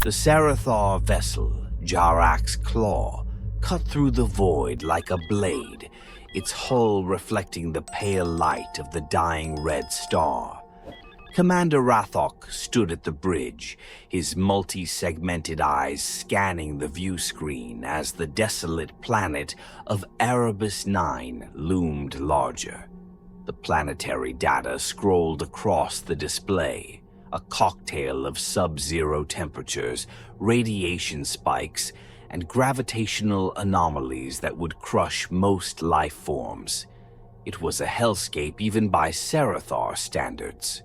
The Serathar vessel, Jarak's claw, cut through the void like a blade, its hull reflecting the pale light of the dying red star. Commander Rathok stood at the bridge, his multi-segmented eyes scanning the view screen as the desolate planet of Erebus 9 loomed larger. The planetary data scrolled across the display, a cocktail of sub-zero temperatures, radiation spikes, and gravitational anomalies that would crush most life forms. It was a hellscape even by Serathar standards.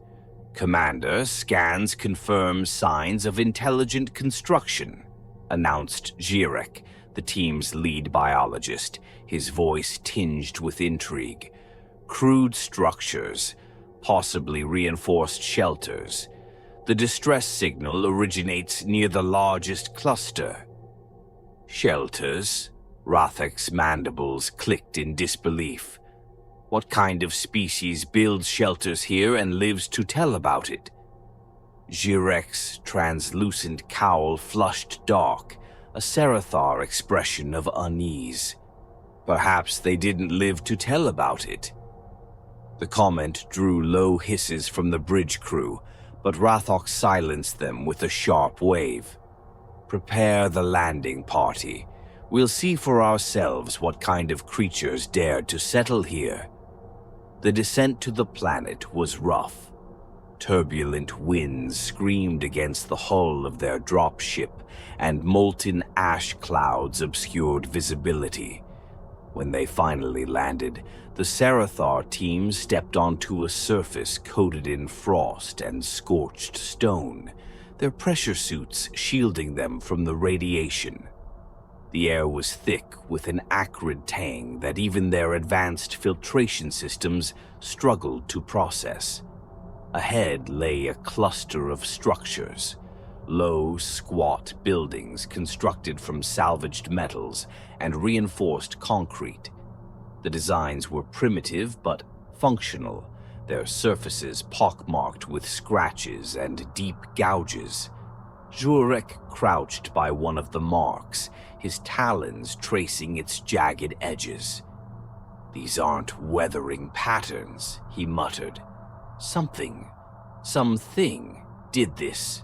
"Commander, scans confirm signs of intelligent construction," announced Jirek, the team's lead biologist, his voice tinged with intrigue. "Crude structures, possibly reinforced shelters. The distress signal originates near the largest cluster." "Shelters?" Rathok's mandibles clicked in disbelief. "What kind of species builds shelters here and lives to tell about it?" Jirek's translucent cowl flushed dark, a Serathar expression of unease. "Perhaps they didn't live to tell about it." The comment drew low hisses from the bridge crew, but Rathok silenced them with a sharp wave. "Prepare the landing party. We'll see for ourselves what kind of creatures dared to settle here." The descent to the planet was rough. Turbulent winds screamed against the hull of their dropship, and molten ash clouds obscured visibility. When they finally landed, the Serathar team stepped onto a surface coated in frost and scorched stone, their pressure suits shielding them from the radiation. The air was thick with an acrid tang that even their advanced filtration systems struggled to process. Ahead lay a cluster of structures, low, squat buildings constructed from salvaged metals and reinforced concrete. The designs were primitive but functional, their surfaces pockmarked with scratches and deep gouges. Jurek crouched by one of the marks, his talons tracing its jagged edges. "These aren't weathering patterns," he muttered. Something did this."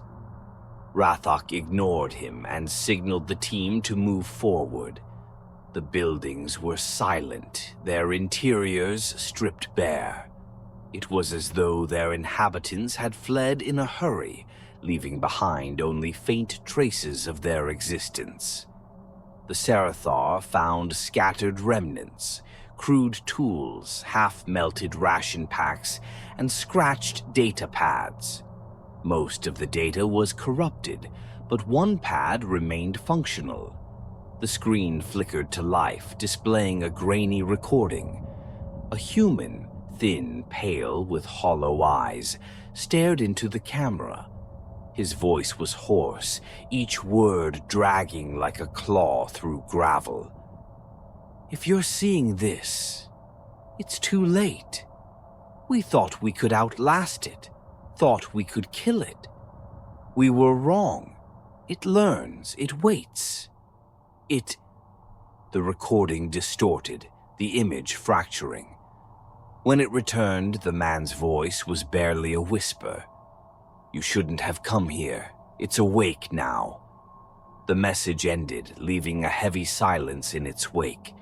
Rathok ignored him and signaled the team to move forward. The buildings were silent, their interiors stripped bare. It was as though their inhabitants had fled in a hurry, leaving behind only faint traces of their existence. The Serathar found scattered remnants, crude tools, half-melted ration packs, and scratched data pads. Most of the data was corrupted, but one pad remained functional. The screen flickered to life, displaying a grainy recording. A human, thin, pale, with hollow eyes, stared into the camera. His voice was hoarse, each word dragging like a claw through gravel. "If you're seeing this, it's too late. We thought we could outlast it, thought we could kill it. We were wrong. It learns, it waits. The recording distorted, the image fracturing. When it returned, the man's voice was barely a whisper. "You shouldn't have come here. It's awake now." The message ended, leaving a heavy silence in its wake.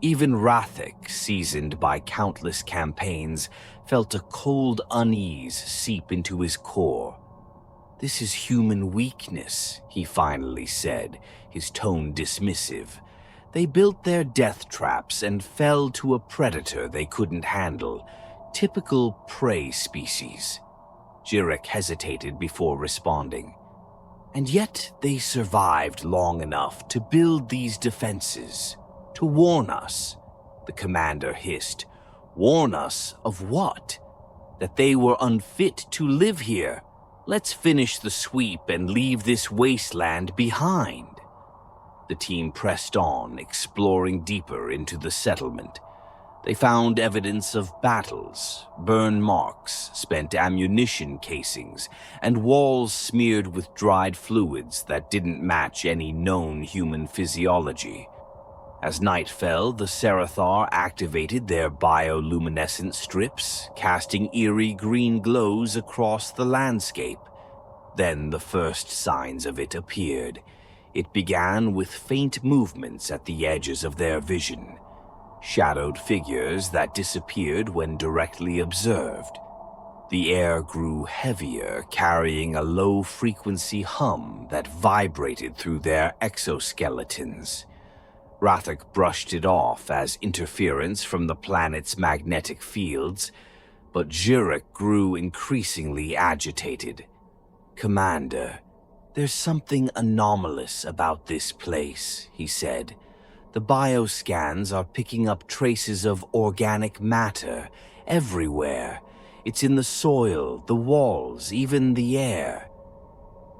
Even Rathok, seasoned by countless campaigns, felt a cold unease seep into his core. "This is human weakness," he finally said, his tone dismissive. "They built their death traps and fell to a predator they couldn't handle. Typical prey species." Jirek hesitated before responding. "And yet they survived long enough to build these defenses. To warn us," the commander hissed. "Warn us of what? That they were unfit to live here. Let's finish the sweep and leave this wasteland behind." The team pressed on, exploring deeper into the settlement. They found evidence of battles, burn marks, spent ammunition casings, and walls smeared with dried fluids that didn't match any known human physiology. As night fell, the Serathar activated their bioluminescent strips, casting eerie green glows across the landscape. Then the first signs of it appeared. It began with faint movements at the edges of their vision. Shadowed figures that disappeared when directly observed. The air grew heavier, carrying a low-frequency hum that vibrated through their exoskeletons. Rathak brushed it off as interference from the planet's magnetic fields, but Zurich grew increasingly agitated. "Commander, there's something anomalous about this place," he said. "The bioscans are picking up traces of organic matter everywhere. It's in the soil, the walls, even the air."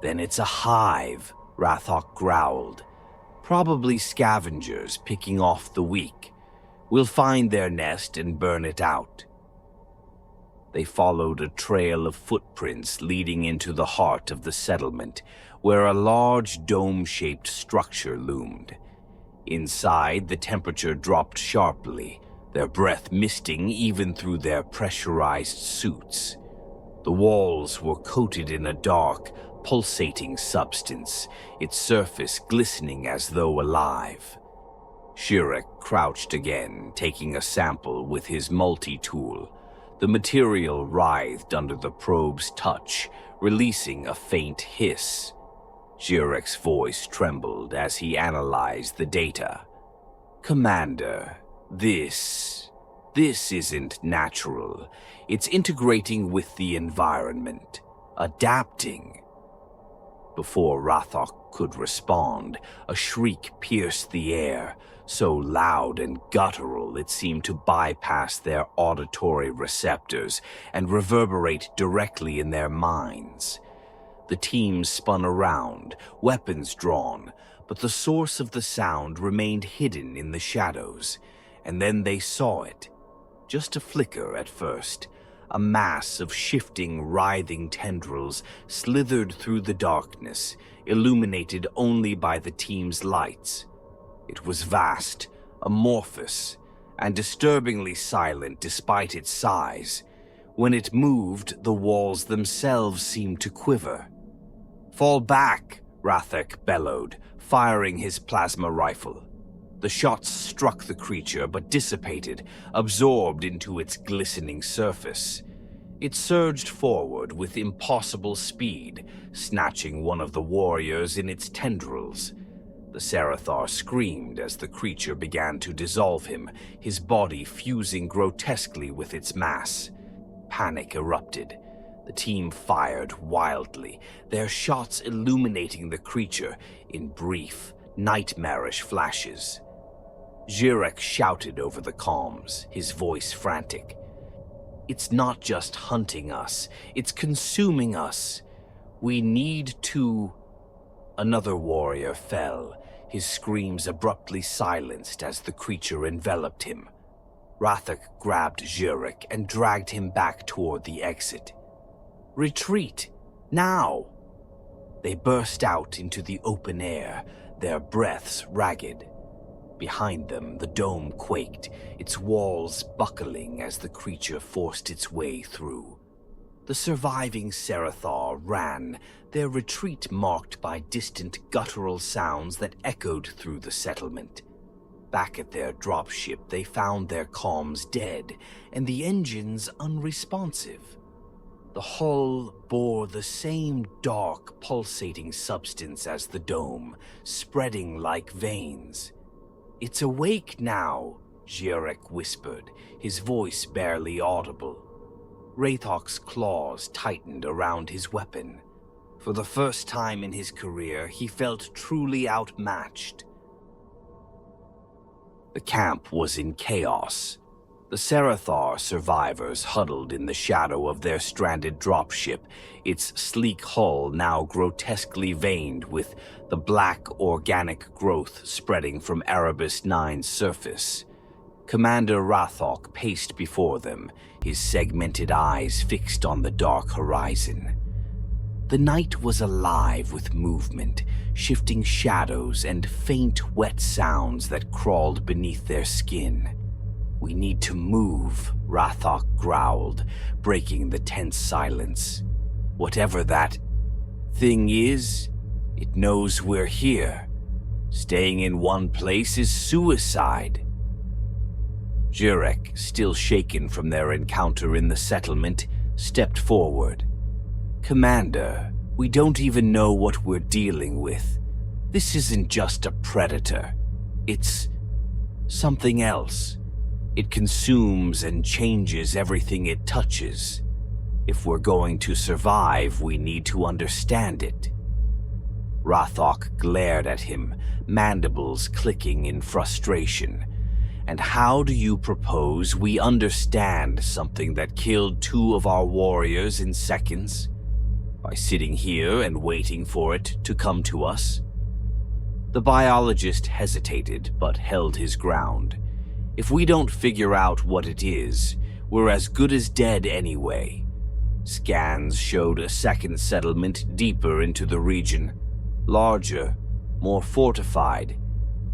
"Then it's a hive," Rathak growled. "Probably scavengers picking off the weak. We'll find their nest and burn it out." They followed a trail of footprints leading into the heart of the settlement, where a large dome-shaped structure loomed. Inside, the temperature dropped sharply, their breath misting even through their pressurized suits. The walls were coated in a dark, pulsating substance, its surface glistening as though alive. Zurich crouched again, taking a sample with his multi-tool. The material writhed under the probe's touch, releasing a faint hiss. Zurich's voice trembled as he analyzed the data. "Commander, this isn't natural. It's integrating with the environment, adapting." Before Rathak could respond, a shriek pierced the air, so loud and guttural it seemed to bypass their auditory receptors and reverberate directly in their minds. The team spun around, weapons drawn, but the source of the sound remained hidden in the shadows, and then they saw it. Just a flicker at first. A mass of shifting, writhing tendrils slithered through the darkness, illuminated only by the team's lights. It was vast, amorphous, and disturbingly silent despite its size. When it moved, the walls themselves seemed to quiver. "Fall back!" Rathak bellowed, firing his plasma rifle. The shots struck the creature but dissipated, absorbed into its glistening surface. It surged forward with impossible speed, snatching one of the warriors in its tendrils. The Serathar screamed as the creature began to dissolve him, his body fusing grotesquely with its mass. Panic erupted. The team fired wildly, their shots illuminating the creature in brief, nightmarish flashes. Zurich shouted over the comms, his voice frantic. "It's not just hunting us, it's consuming us. We need to..." Another warrior fell, his screams abruptly silenced as the creature enveloped him. Rathak grabbed Zurich and dragged him back toward the exit. "Retreat! Now!" They burst out into the open air, their breaths ragged. Behind them, the dome quaked, its walls buckling as the creature forced its way through. The surviving Serathar ran, their retreat marked by distant guttural sounds that echoed through the settlement. Back at their dropship, they found their comms dead and the engines unresponsive. The hull bore the same dark, pulsating substance as the dome, spreading like veins. "It's awake now," Zurich whispered, his voice barely audible. Rathak's claws tightened around his weapon. For the first time in his career, he felt truly outmatched. The camp was in chaos. The Serathar survivors huddled in the shadow of their stranded dropship, its sleek hull now grotesquely veined with the black organic growth spreading from Erebus 9's surface. Commander Rathok paced before them, his segmented eyes fixed on the dark horizon. The night was alive with movement, shifting shadows and faint, wet sounds that crawled beneath their skin. "We need to move," Rathok growled, breaking the tense silence. "Whatever that thing is, it knows we're here. Staying in one place is suicide." Jurek, still shaken from their encounter in the settlement, stepped forward. "Commander, we don't even know what we're dealing with. This isn't just a predator. It's something else. It consumes and changes everything it touches. If we're going to survive, we need to understand it." Rathok glared at him, mandibles clicking in frustration. "And how do you propose we understand something that killed 2 of our warriors in seconds? By sitting here and waiting for it to come to us?" The biologist hesitated but held his ground. "If we don't figure out what it is, we're as good as dead anyway." Scans showed a second settlement deeper into the region, larger, more fortified.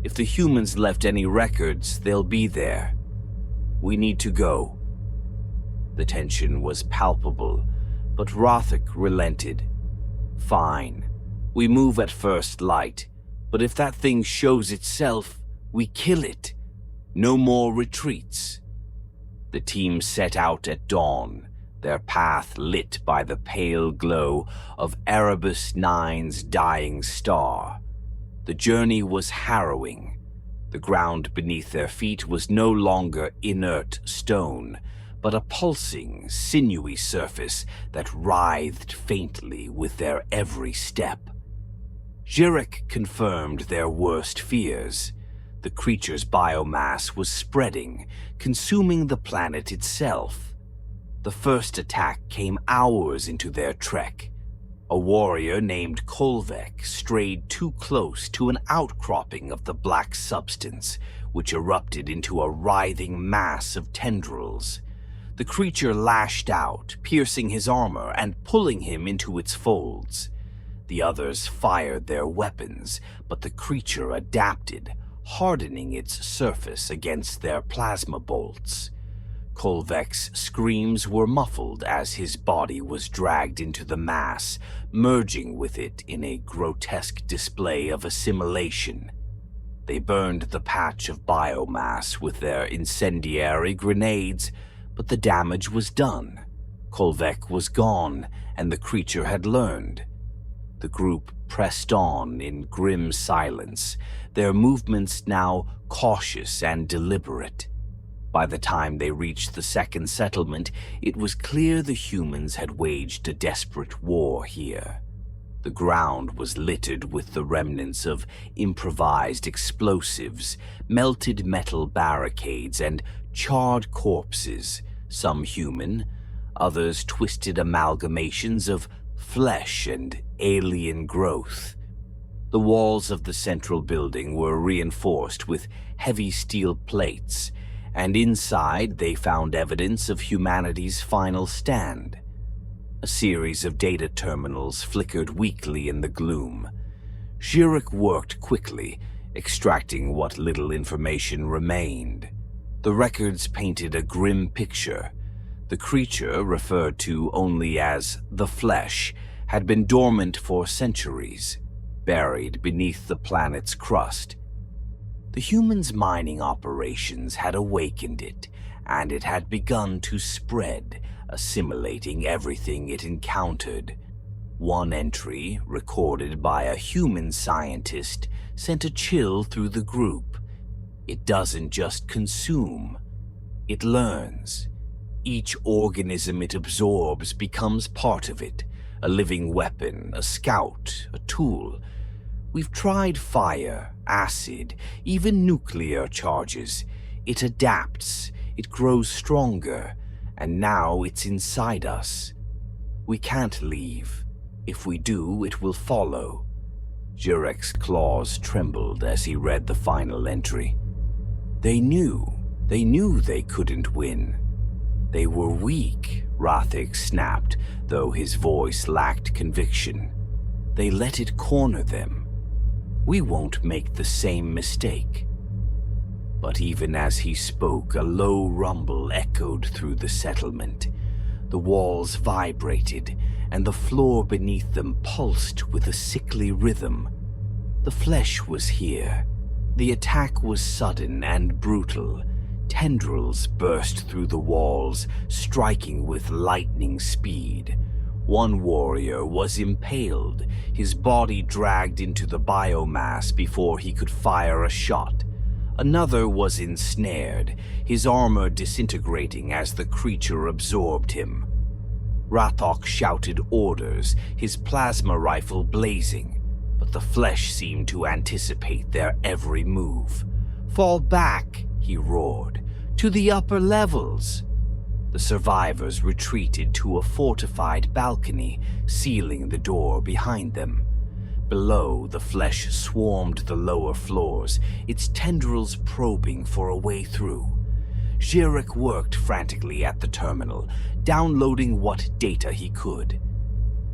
If the humans left any records, they'll be there. "We need to go." The tension was palpable, but Rathok relented. "Fine. We move at first light, but if that thing shows itself, we kill it. No more retreats." The team set out at dawn, their path lit by the pale glow of Erebus 9's dying star. The journey was harrowing. The ground beneath their feet was no longer inert stone, but a pulsing, sinewy surface that writhed faintly with their every step. Jurek confirmed their worst fears. The creature's biomass was spreading, consuming the planet itself. The first attack came hours into their trek. A warrior named Kolvek strayed too close to an outcropping of the black substance, which erupted into a writhing mass of tendrils. The creature lashed out, piercing his armor and pulling him into its folds. The others fired their weapons, but the creature adapted, hardening its surface against their plasma bolts. Kolvek's screams were muffled as his body was dragged into the mass, merging with it in a grotesque display of assimilation. They burned the patch of biomass with their incendiary grenades, but the damage was done. Kolvek was gone, and the creature had learned. The group pressed on in grim silence, their movements now cautious and deliberate. By the time they reached the second settlement, it was clear the humans had waged a desperate war here. The ground was littered with the remnants of improvised explosives, melted metal barricades, and charred corpses, some human, others twisted amalgamations of flesh and alien growth. The walls of the central building were reinforced with heavy steel plates, and inside they found evidence of humanity's final stand. A series of data terminals flickered weakly in the gloom. Jurek worked quickly, extracting what little information remained. The records painted a grim picture. The creature, referred to only as the Flesh, had been dormant for centuries, buried beneath the planet's crust. The humans' mining operations had awakened it, and it had begun to spread, assimilating everything it encountered. One entry, recorded by a human scientist, sent a chill through the group. It doesn't just consume, it learns. Each organism it absorbs becomes part of it, a living weapon, a scout, a tool. We've tried fire, acid, even nuclear charges. It adapts, it grows stronger, and now it's inside us. We can't leave. If we do, it will follow. Jurek's claws trembled as he read the final entry. They knew. They knew they couldn't win. They were weak, Rathik snapped, though his voice lacked conviction. They let it corner them. We won't make the same mistake. But even as he spoke, a low rumble echoed through the settlement. The walls vibrated, and the floor beneath them pulsed with a sickly rhythm. The flesh was here. The attack was sudden and brutal. Tendrils burst through the walls, striking with lightning speed. One warrior was impaled, his body dragged into the biomass before he could fire a shot. Another was ensnared, his armor disintegrating as the creature absorbed him. Rathok shouted orders, his plasma rifle blazing, but the flesh seemed to anticipate their every move. "Fall back," he roared, "to the upper levels." The survivors retreated to a fortified balcony, sealing the door behind them. Below, the flesh swarmed the lower floors, its tendrils probing for a way through. Jirek worked frantically at the terminal, downloading what data he could.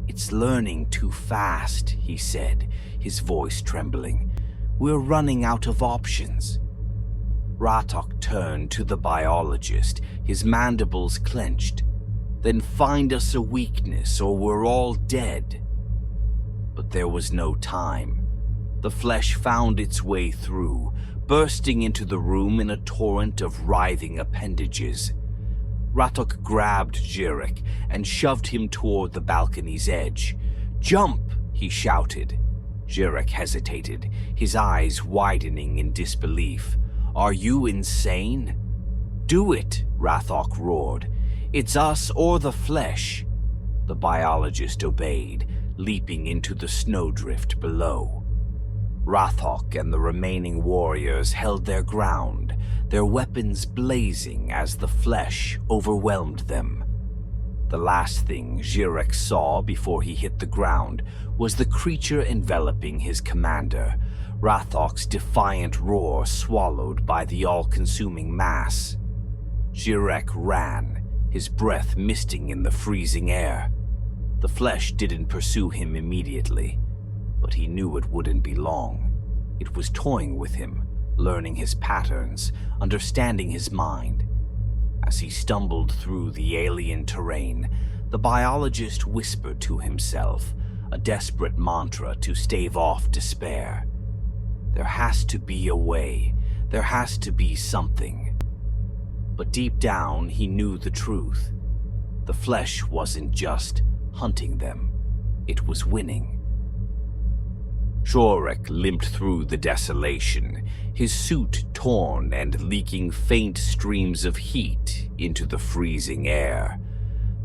"It's learning too fast," he said, his voice trembling. "We're running out of options." Rathok turned to the biologist, his mandibles clenched. "Then find us a weakness or we're all dead." But there was no time. The flesh found its way through, bursting into the room in a torrent of writhing appendages. Rathok grabbed Jirek and shoved him toward the balcony's edge. "Jump!" he shouted. Jirek hesitated, his eyes widening in disbelief. "Are you insane?" "Do it," Rathok roared. "It's us or the flesh." The biologist obeyed, leaping into the snowdrift below. Rathok and the remaining warriors held their ground, their weapons blazing as the flesh overwhelmed them. The last thing Jirek saw before he hit the ground was the creature enveloping his commander, Rathok's defiant roar swallowed by the all-consuming mass. Jirek ran, his breath misting in the freezing air. The flesh didn't pursue him immediately, but he knew it wouldn't be long. It was toying with him, learning his patterns, understanding his mind. As he stumbled through the alien terrain, the biologist whispered to himself, a desperate mantra to stave off despair. There has to be a way. There has to be something. But deep down, he knew the truth. The flesh wasn't just hunting them. It was winning. Jorek limped through the desolation, his suit torn and leaking faint streams of heat into the freezing air.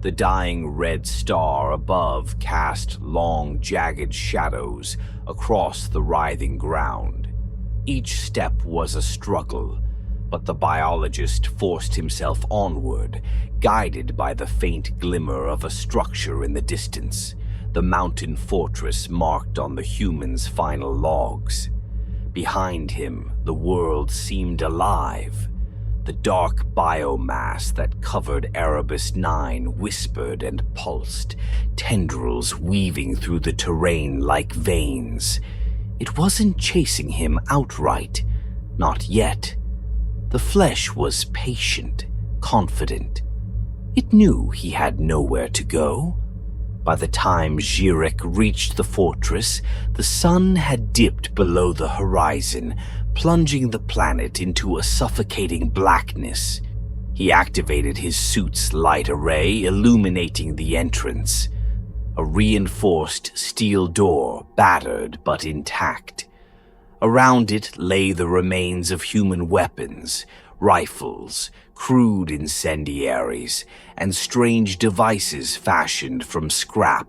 The dying red star above cast long, jagged shadows across the writhing ground. Each step was a struggle, but the biologist forced himself onward, guided by the faint glimmer of a structure in the distance, the mountain fortress marked on the human's final logs. Behind him, the world seemed alive. The dark biomass that covered Erebus 9 whispered and pulsed, tendrils weaving through the terrain like veins. It wasn't chasing him outright, not yet. The flesh was patient, confident. It knew he had nowhere to go. By the time Jirek reached the fortress, the sun had dipped below the horizon, plunging the planet into a suffocating blackness. He activated his suit's light array, illuminating the entrance. A reinforced steel door, battered but intact. Around it lay the remains of human weapons, rifles, crude incendiaries, and strange devices fashioned from scrap.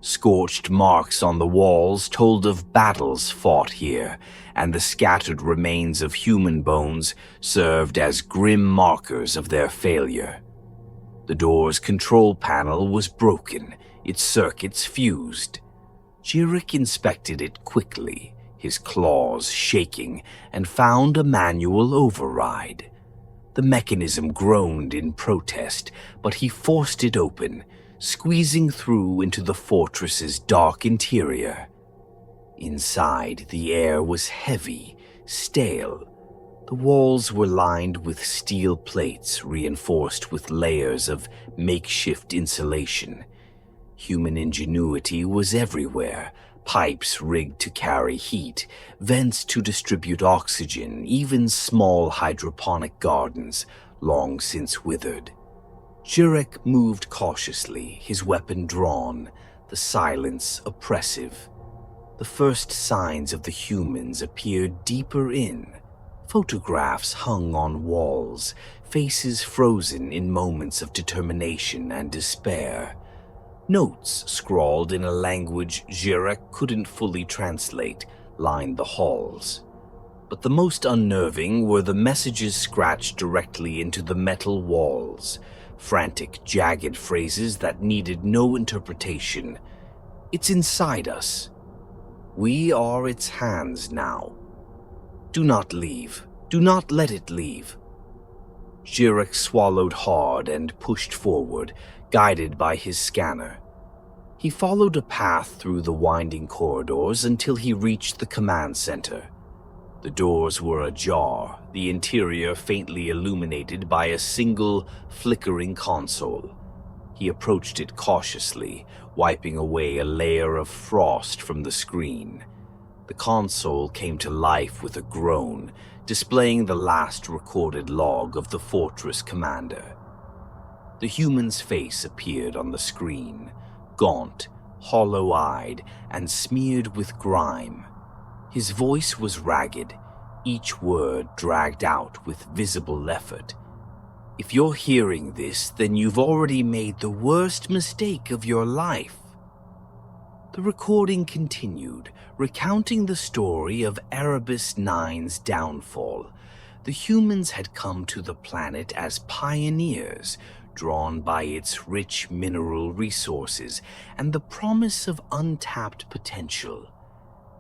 Scorched marks on the walls told of battles fought here, and the scattered remains of human bones served as grim markers of their failure. The door's control panel was broken, its circuits fused. Jirek inspected it quickly, his claws shaking, and found a manual override. The mechanism groaned in protest, but he forced it open, squeezing through into the fortress's dark interior. Inside, the air was heavy, stale. The walls were lined with steel plates reinforced with layers of makeshift insulation. Human ingenuity was everywhere. Pipes rigged to carry heat, vents to distribute oxygen, even small hydroponic gardens, long since withered. Jurek moved cautiously, his weapon drawn, the silence oppressive. The first signs of the humans appeared deeper in. Photographs hung on walls, faces frozen in moments of determination and despair. Notes scrawled in a language Jurek couldn't fully translate lined the halls. But the most unnerving were the messages scratched directly into the metal walls, frantic, jagged phrases that needed no interpretation. It's inside us. We are its hands now. Do not leave. Do not let it leave. Jurek swallowed hard and pushed forward, guided by his scanner. He followed a path through the winding corridors until he reached the command center. The doors were ajar, the interior faintly illuminated by a single, flickering console. He approached it cautiously, wiping away a layer of frost from the screen. The console came to life with a groan, displaying the last recorded log of the fortress commander. The human's face appeared on the screen, gaunt, hollow-eyed, and smeared with grime. His voice was ragged, each word dragged out with visible effort. If you're hearing this, then you've already made the worst mistake of your life. The recording continued, recounting the story of Erebus 9's downfall. The humans had come to the planet as pioneers, drawn by its rich mineral resources and the promise of untapped potential.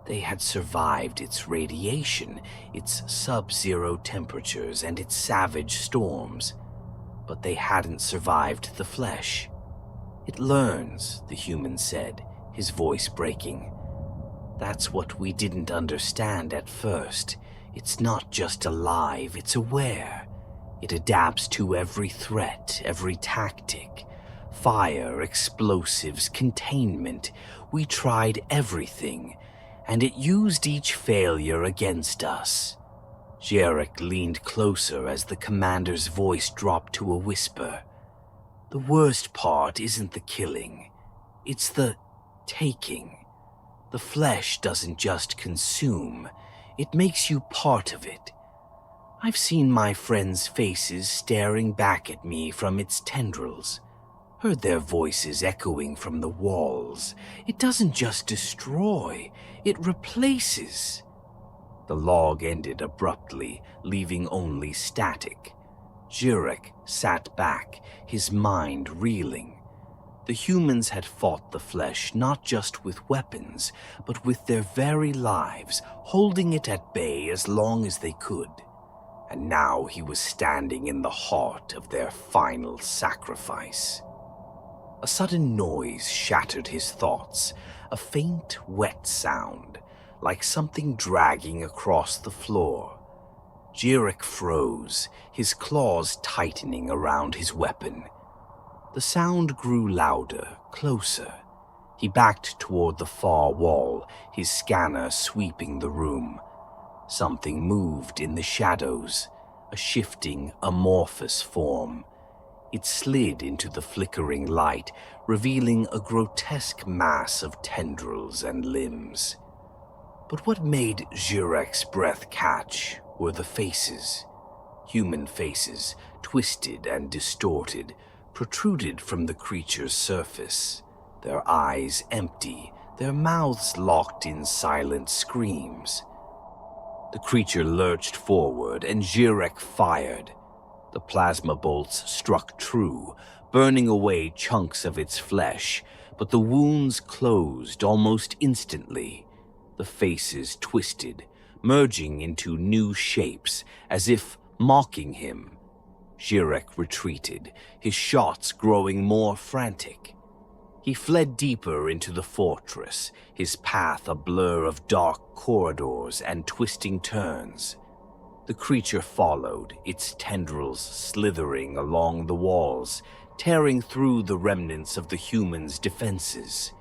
They had survived its radiation, its sub-zero temperatures, and its savage storms. But they hadn't survived the flesh. It learns, the human said, his voice breaking. That's what we didn't understand at first. It's not just alive, it's aware. It adapts to every threat, every tactic. Fire, explosives, containment. We tried everything, and it used each failure against us. Jurek leaned closer as the commander's voice dropped to a whisper. The worst part isn't the killing, it's the taking. The flesh doesn't just consume, it makes you part of it. I've seen my friends' faces staring back at me from its tendrils, heard their voices echoing from the walls. It doesn't just destroy, it replaces. The log ended abruptly, leaving only static. Jurek sat back, his mind reeling. The humans had fought the flesh not just with weapons, but with their very lives, holding it at bay as long as they could. And now he was standing in the heart of their final sacrifice. A sudden noise shattered his thoughts, a faint, wet sound, like something dragging across the floor. Jurek froze, his claws tightening around his weapon. The sound grew louder, closer. He backed toward the far wall, his scanner sweeping the room. Something moved in the shadows, a shifting, amorphous form. It slid into the flickering light, revealing a grotesque mass of tendrils and limbs. But what made Jurek's breath catch were the faces. Human faces, twisted and distorted, protruded from the creature's surface, their eyes empty, their mouths locked in silent screams. The creature lurched forward and Jurek fired. The plasma bolts struck true, burning away chunks of its flesh, but the wounds closed almost instantly. The faces twisted, merging into new shapes, as if mocking him. Jirek retreated, his shots growing more frantic. He fled deeper into the fortress, his path a blur of dark corridors and twisting turns. The creature followed, its tendrils slithering along the walls, tearing through the remnants of the humans' defenses.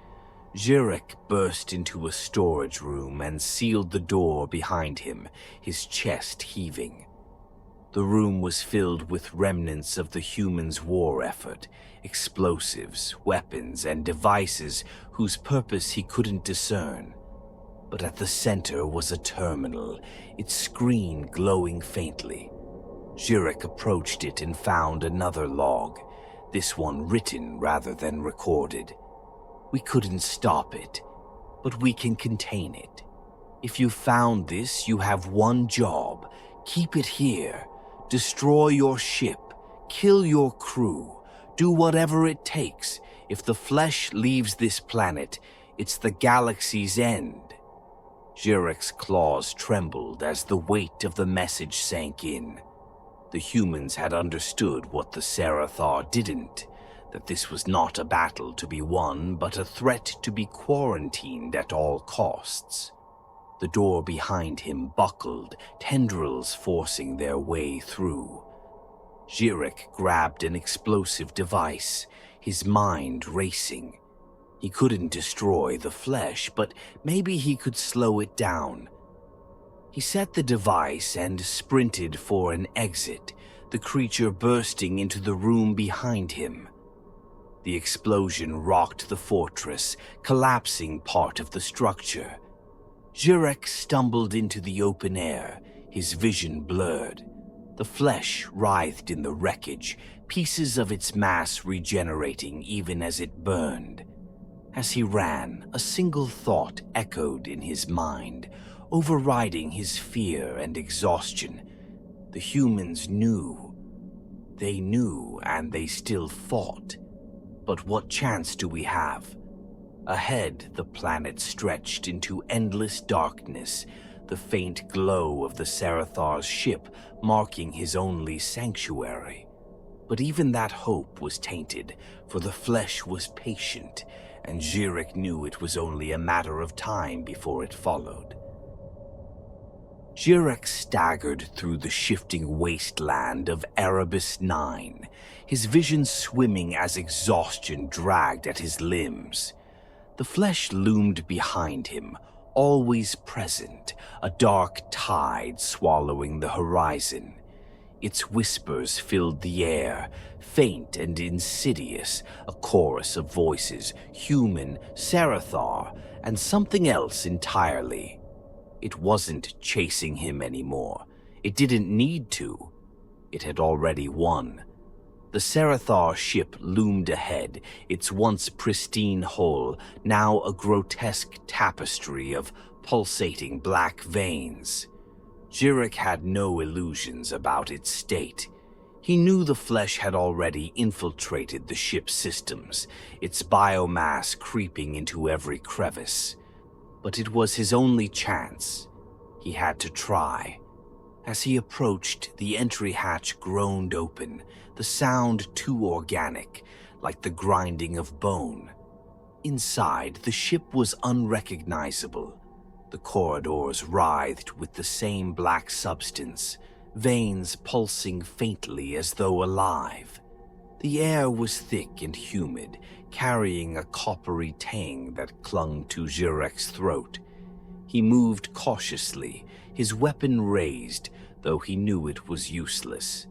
Jirek burst into a storage room and sealed the door behind him, his chest heaving. The room was filled with remnants of the humans' war effort, explosives, weapons, and devices whose purpose he couldn't discern. But at the center was a terminal, its screen glowing faintly. Jirek approached it and found another log, this one written rather than recorded. We couldn't stop it, but we can contain it. If you found this, you have one job. Keep it here. Destroy your ship. Kill your crew. Do whatever it takes. If the flesh leaves this planet, it's the galaxy's end. Jirek's claws trembled as the weight of the message sank in. The humans had understood what the Serathar didn't, that this was not a battle to be won, but a threat to be quarantined at all costs. The door behind him buckled, tendrils forcing their way through. Jirek grabbed an explosive device, his mind racing. He couldn't destroy the flesh, but maybe he could slow it down. He set the device and sprinted for an exit, the creature bursting into the room behind him. The explosion rocked the fortress, collapsing part of the structure. Jirek stumbled into the open air, his vision blurred. The flesh writhed in the wreckage, pieces of its mass regenerating even as it burned. As he ran, a single thought echoed in his mind, overriding his fear and exhaustion. The humans knew. They knew, and they still fought. But what chance do we have? Ahead, the planet stretched into endless darkness, the faint glow of the Serathar's ship marking his only sanctuary. But even that hope was tainted, for the flesh was patient, and Jirek knew it was only a matter of time before it followed. Jirek staggered through the shifting wasteland of Erebus 9, his vision swimming as exhaustion dragged at his limbs. The flesh loomed behind him, always present, a dark tide swallowing the horizon. Its whispers filled the air, faint and insidious, a chorus of voices, human, Serathar, and something else entirely. It wasn't chasing him anymore. It didn't need to. It had already won. The Serathar ship loomed ahead, its once pristine hull now a grotesque tapestry of pulsating black veins. Jirek had no illusions about its state. He knew the flesh had already infiltrated the ship's systems, its biomass creeping into every crevice. But it was his only chance. He had to try. As he approached, the entry hatch groaned open, the sound too organic, like the grinding of bone. Inside, the ship was unrecognizable. The corridors writhed with the same black substance, veins pulsing faintly as though alive. The air was thick and humid, carrying a coppery tang that clung to Jirek's throat. He moved cautiously, his weapon raised, though he knew it was useless.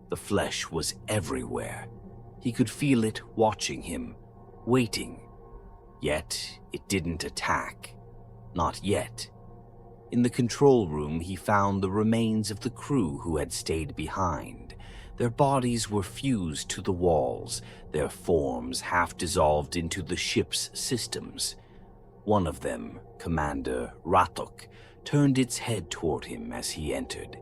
The flesh was everywhere. He could feel it watching him, waiting. Yet it didn't attack. Not yet. In the control room, he found the remains of the crew who had stayed behind. Their bodies were fused to the walls, their forms half dissolved into the ship's systems. One of them, Commander Ratok, turned its head toward him as he entered.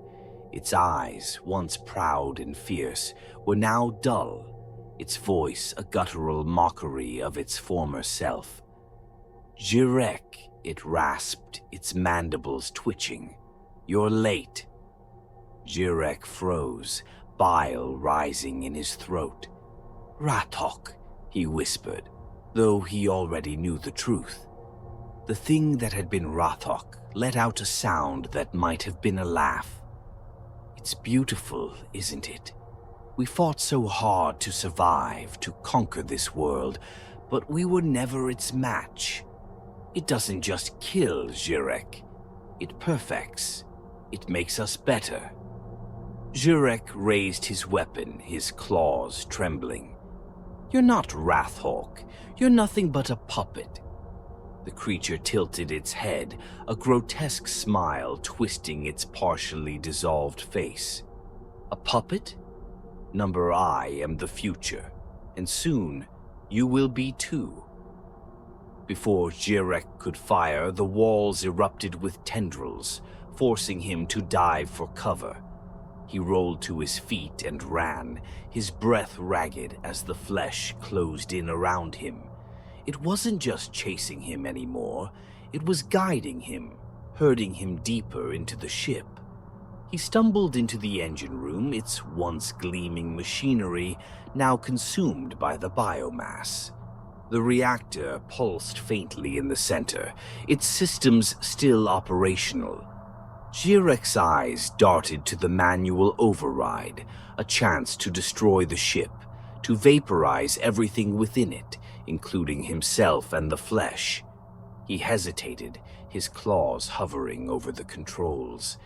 Its eyes, once proud and fierce, were now dull, its voice a guttural mockery of its former self. "Jirek," it rasped, its mandibles twitching. "You're late." Jirek froze, bile rising in his throat. "Rathok," he whispered, though he already knew the truth. The thing that had been Rathok let out a sound that might have been a laugh. "It's beautiful, isn't it? We fought so hard to survive, to conquer this world, but we were never its match. It doesn't just kill, Jirek. It perfects. It makes us better." Jirek raised his weapon, his claws trembling. "You're not Rathok. You're nothing but a puppet." The creature tilted its head, a grotesque smile twisting its partially dissolved face. "A puppet? Number, I am the future, and soon you will be too." Before Jirek could fire, the walls erupted with tendrils, forcing him to dive for cover. He rolled to his feet and ran, his breath ragged as the flesh closed in around him. It wasn't just chasing him anymore, it was guiding him, herding him deeper into the ship. He stumbled into the engine room, its once gleaming machinery now consumed by the biomass. The reactor pulsed faintly in the center, its systems still operational. Jirek's eyes darted to the manual override, a chance to destroy the ship, to vaporize everything within it, including himself and the flesh. He hesitated, his claws hovering over the controls.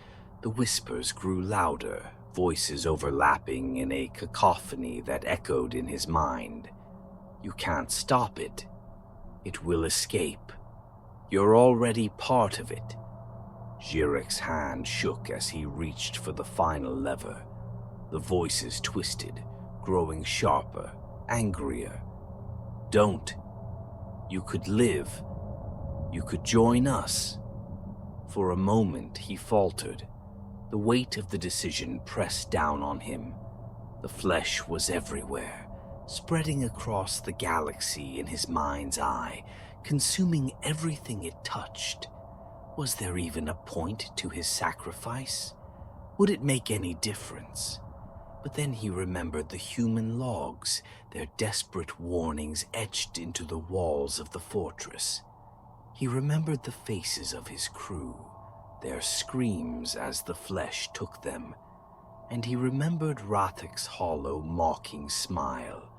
The whispers grew louder, voices overlapping in a cacophony that echoed in his mind. "You can't stop it. It will escape. You're already part of it." Jirek's hand shook as he reached for the final lever. The voices twisted, growing sharper, angrier. "Don't. You could live. You could join us." For a moment he faltered. The weight of the decision pressed down on him. The flesh was everywhere, spreading across the galaxy in his mind's eye, consuming everything it touched. Was there even a point to his sacrifice? Would it make any difference? But then he remembered the human logs, their desperate warnings etched into the walls of the fortress. He remembered the faces of his crew, their screams as the flesh took them, and he remembered Rathok's hollow, mocking smile.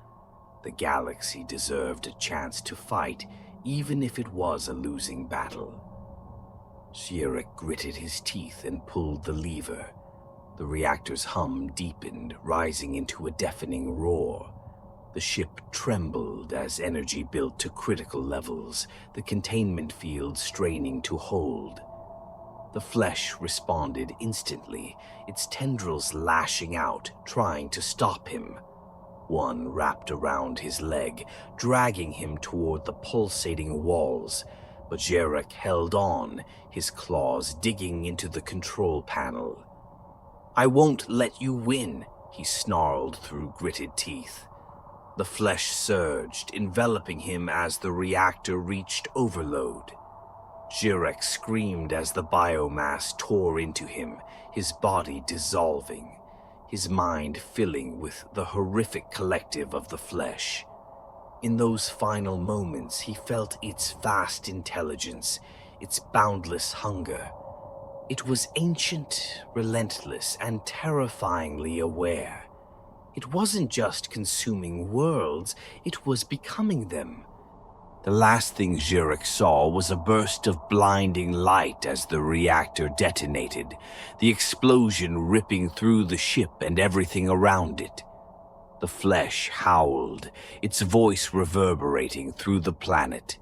The galaxy deserved a chance to fight, even if it was a losing battle. Jirek gritted his teeth and pulled the lever. The reactor's hum deepened, rising into a deafening roar. The ship trembled as energy built to critical levels, the containment field straining to hold. The flesh responded instantly, its tendrils lashing out, trying to stop him. One wrapped around his leg, dragging him toward the pulsating walls, but Jirek held on, his claws digging into the control panel. "I won't let you win," he snarled through gritted teeth. The flesh surged, enveloping him as the reactor reached overload. Jirek screamed as the biomass tore into him, his body dissolving, his mind filling with the horrific collective of the flesh. In those final moments, he felt its vast intelligence, its boundless hunger. It was ancient, relentless, and terrifyingly aware. It wasn't just consuming worlds, it was becoming them. The last thing Jirek saw was a burst of blinding light as the reactor detonated, the explosion ripping through the ship and everything around it. The flesh howled, its voice reverberating through the planet.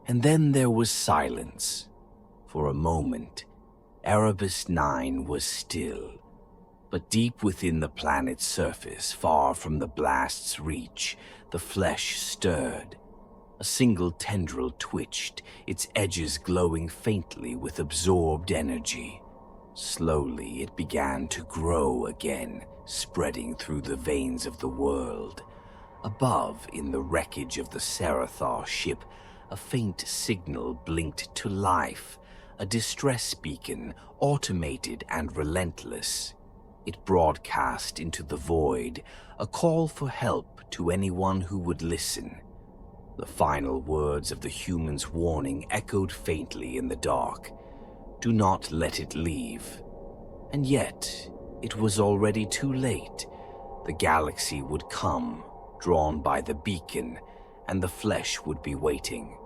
And then there was silence. For a moment, Erebus 9 was still. But deep within the planet's surface, far from the blast's reach, the flesh stirred. A single tendril twitched, its edges glowing faintly with absorbed energy. Slowly it began to grow again, spreading through the veins of the world. Above, in the wreckage of the Serathar ship, a faint signal blinked to life, a distress beacon, automated and relentless. It broadcast into the void, a call for help to anyone who would listen. The final words of the human's warning echoed faintly in the dark. Do not let it leave. And yet, it was already too late. The galaxy would come, drawn by the beacon, and the flesh would be waiting.